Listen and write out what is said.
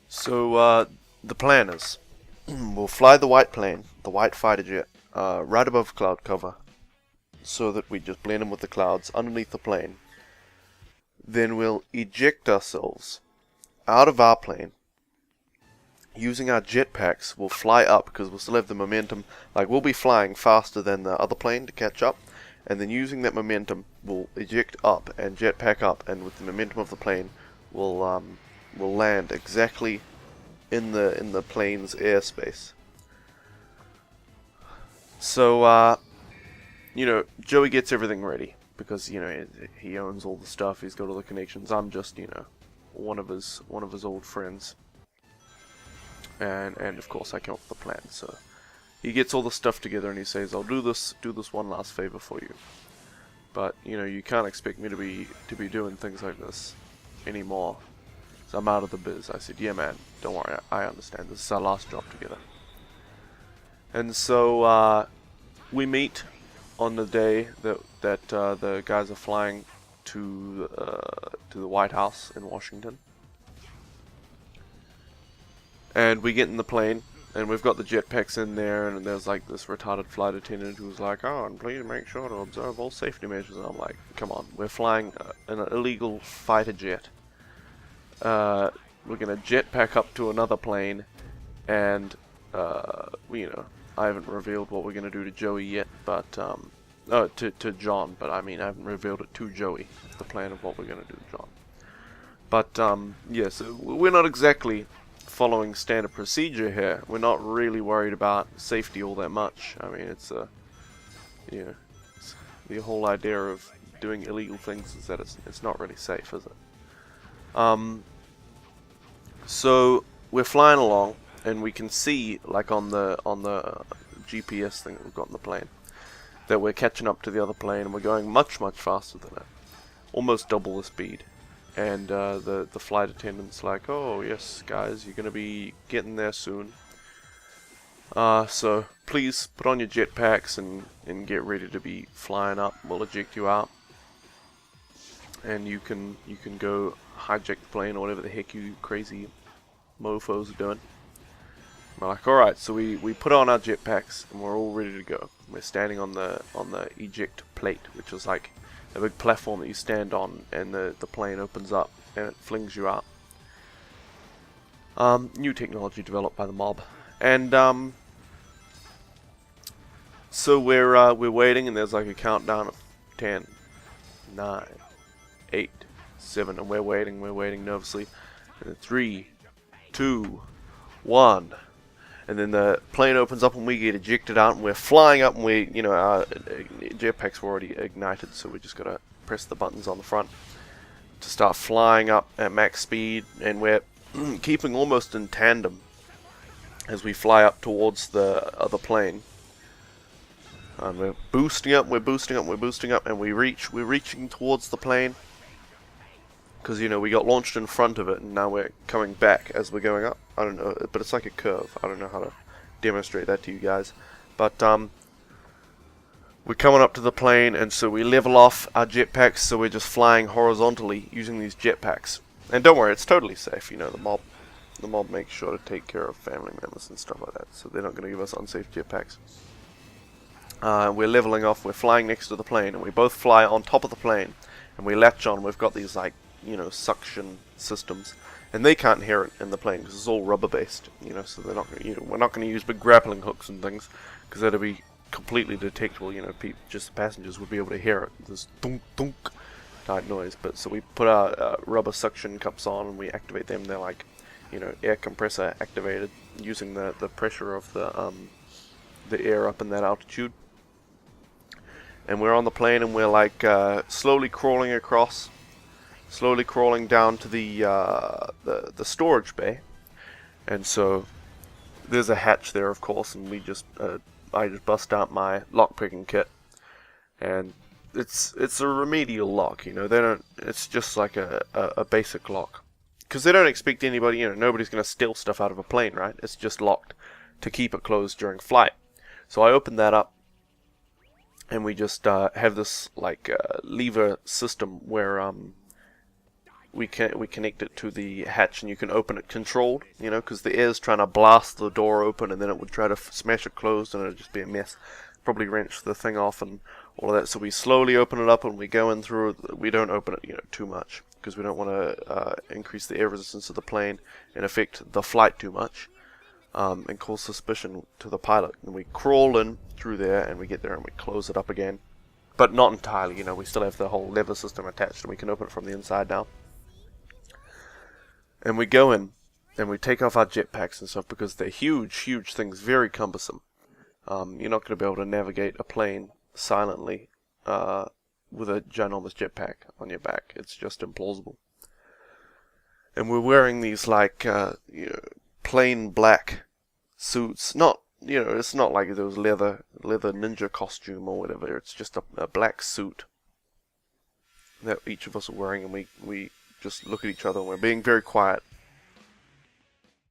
So, the plan is, we'll fly the white plane, the white fighter jet, right above cloud cover, so that we just blend in with the clouds underneath the plane. Then we'll eject ourselves out of our plane. Using our jetpacks, we'll fly up, because we'll still have the momentum. Like, we'll be flying faster than the other plane to catch up. And then using that momentum, we'll eject up and jetpack up, and with the momentum of the plane, we'll land exactly in the plane's airspace. So, Joey gets everything ready because he owns all the stuff. He's got all the connections. I'm just one of his old friends, and of course I came up with the plan. So he gets all the stuff together and he says, "I'll do this one last favor for you, but you can't expect me to be doing things like this anymore. So I'm out of the biz." I said, "Yeah, man, don't worry, I understand. This is our last job together." And so we meet on the day that the guys are flying to the White House in Washington. And we get in the plane, and we've got the jetpacks in there, and there's like this retarded flight attendant who's like, "Oh, and please make sure to observe all safety measures." And I'm like, "Come on, we're flying an illegal fighter jet. We're gonna jetpack up to another plane, and I haven't revealed what we're gonna do to Joey yet, but to John, but I mean I haven't revealed it to Joey, the plan of what we're gonna do to John. But yeah, so we're not exactly following standard procedure here. We're not really worried about safety all that much. I mean, it's the whole idea of doing illegal things is that it's not really safe, is it? So we're flying along, and we can see, like on the GPS thing that we've got in the plane, that we're catching up to the other plane, and we're going much faster than it, almost double the speed. And the flight attendant's like, "Oh yes, guys, you're gonna be getting there soon. So please put on your jetpacks and get ready to be flying up. We'll eject you out, and you can go hijack the plane or whatever the heck you crazy mofos are doing." We're like, "Alright," so we put on our jetpacks and we're all ready to go. We're standing on the eject plate, which is like a big platform that you stand on, and the plane opens up and it flings you out. New technology developed by the mob. And so we're waiting, and there's like a countdown of 10, 9, 8, 7, and we're waiting nervously. And 3, 2, 1. And then the plane opens up and we get ejected out, and we're flying up, and our jetpacks were already ignited, so we just gotta press the buttons on the front to start flying up at max speed, and we're keeping almost in tandem as we fly up towards the other plane. And we're boosting up, and we're reaching towards the plane, because we got launched in front of it, and now we're coming back as we're going up. I don't know, but it's like a curve. I don't know how to demonstrate that to you guys, but we're coming up to the plane, and so we level off our jetpacks, so we're just flying horizontally using these jetpacks. And don't worry, it's totally safe. The mob makes sure to take care of family members and stuff like that, so they're not going to give us unsafe jetpacks. We're leveling off, we're flying next to the plane, and we both fly on top of the plane, and we latch on. We've got these suction systems, and they can't hear it in the plane because it's all rubber based, so they're not we're not going to use big grappling hooks and things, because that'll be completely detectable. Just the passengers would be able to hear it, this thunk thunk type noise. But so we put our rubber suction cups on, and we activate them. They're like air compressor activated, using the pressure of the air up in that altitude. And we're on the plane, and we're like slowly crawling down to the storage bay. And so there's a hatch there, of course, and I just bust out my lockpicking kit, and it's a remedial lock. It's just like a basic lock, because they don't expect anybody. Nobody's gonna steal stuff out of a plane, right? It's just locked to keep it closed during flight. So I open that up, and we just have this like lever system where we connect it to the hatch, and you can open it controlled, you know, because the air's trying to blast the door open, and then it would try to smash it closed, and it'd just be a mess. Probably wrench the thing off and all of that. So we slowly open it up, and we go in through. We don't open it, you know, too much, because we don't want to increase the air resistance of the plane and affect the flight too much, and cause suspicion to the pilot. And we crawl in through there, and we get there, and we close it up again, but not entirely. You know, we still have the whole lever system attached, and we can open it from the inside now. And we go in, and we take off our jetpacks and stuff, because they're huge, huge things, very cumbersome. You're not going to be able to navigate a plane silently with a ginormous jetpack on your back. It's just implausible. And we're wearing these like you know, plain black suits. Not, you know, it's not like those leather ninja costume or whatever. It's just a black suit that each of us are wearing, and we just look at each other, and we're being very quiet